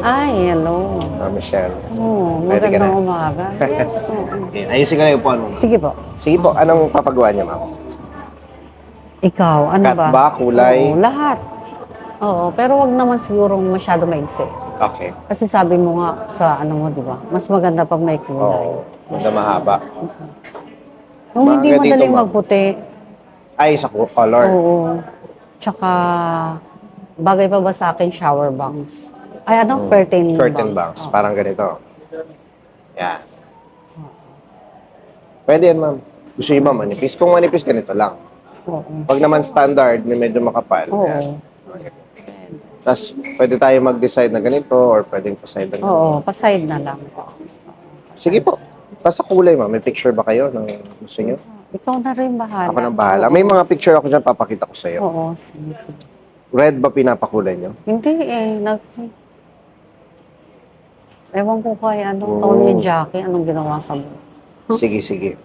Ay, hello. Michelle. Oo, Ready ka magandang na? umaga. Yes, oo. Okay, ayusin ko na yung upuan mo. Sige po. Sige po, anong papagawa niya, ma'am? Ikaw, ano Cut ba? ba? Kulay? Oo, lahat. Oo, pero wag naman sigurong masyado maigsi. Okay. Kasi sabi mo nga sa ano mo, di ba? Mas maganda pag may kulay. Oo, na mahaba. Yung Mga hindi ganito, madaling ma'am. magputi. Ay, sa color. Oo. Tsaka, bagay pa ba sa akin shower bangs? Ay, ano? Curtain Curtain bangs. bangs, Oo. parang ganito. Yan. Pwede yan, ma'am. Gusto niyo ba manipis? Kung manipis, ganito lang. Oo. Pag naman standard, na medyo makapal, yan. Oo. Tapos, pwede tayo mag-decide na ganito or pwedeng pa-side na ganito. Oo, pa-side na lang. Sige po. Tapos sa kulay, ma'am, may picture ba kayo ng gusto niyo? Ikaw na rin bahala. Ako nang bahala. Oo. May mga picture ako dyan, papakita ko sa'yo. Oo, sige, sige. Red ba pinapakulay niyo? Hindi eh, ewan ko kay Oo. Tony Jackie, anong ginawa sa mo? Sige, sige.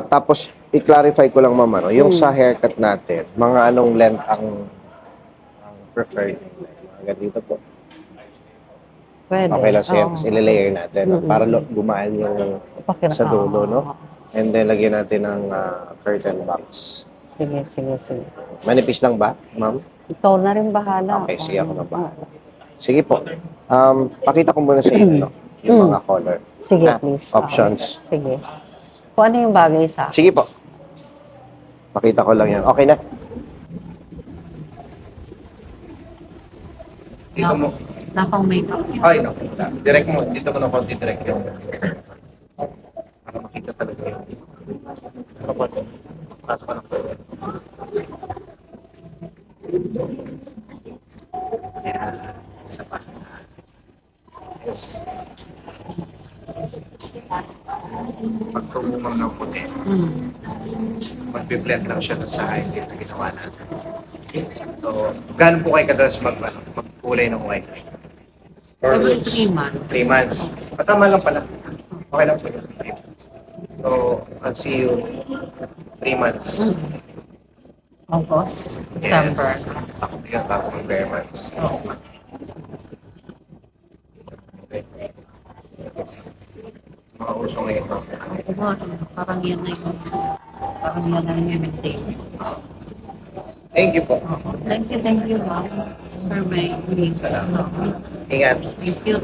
Tapos, i-clarify ko lang, ma'am, ano, yung sa haircut natin, mga anong length ang preferred? Mga ganito po. Pwede. Okay lang sa'yo. Oo. Tapos, i-layer natin. Para gumaan yung sa dulo, no? And then, lagyan natin ng curtain box. Sige, sige, sige. Manipis lang ba, ma'am? Ikaw na rin bahala. Okay, sige ako na ba? Oo. Sige po. Pakita ko muna sa inyo, no? Yung mga color. Sige, please. Options. Oo. Sige. Kung ano yung bagay sa akin. Sige po. Pakita ko lang yan. Okay na? Dito mo. Nakang makeup. Ay, no. Direct mo. Dito mo na konti direct yung... Para makita talaga yung... Ano po ito? Para pa lang po. Yan. Isa pa. Yes. Pag tumumang ng puti, magbe-blend lang siya sa highlight na ginawa natin. So, gaano po kayo kadalas magkulay ng white? Or Every 3 months. 3 months. Tama lang pala. Okay lang po yun. 3 months. So, I'll see you 3 months. August, September. Yes. Ako yan bago mag-bare months. Okay. Mga uso ngayon. Parang yan na yung maintain. Thank you po. Thank you, ma'am, for my needs. Ingat. Thank you.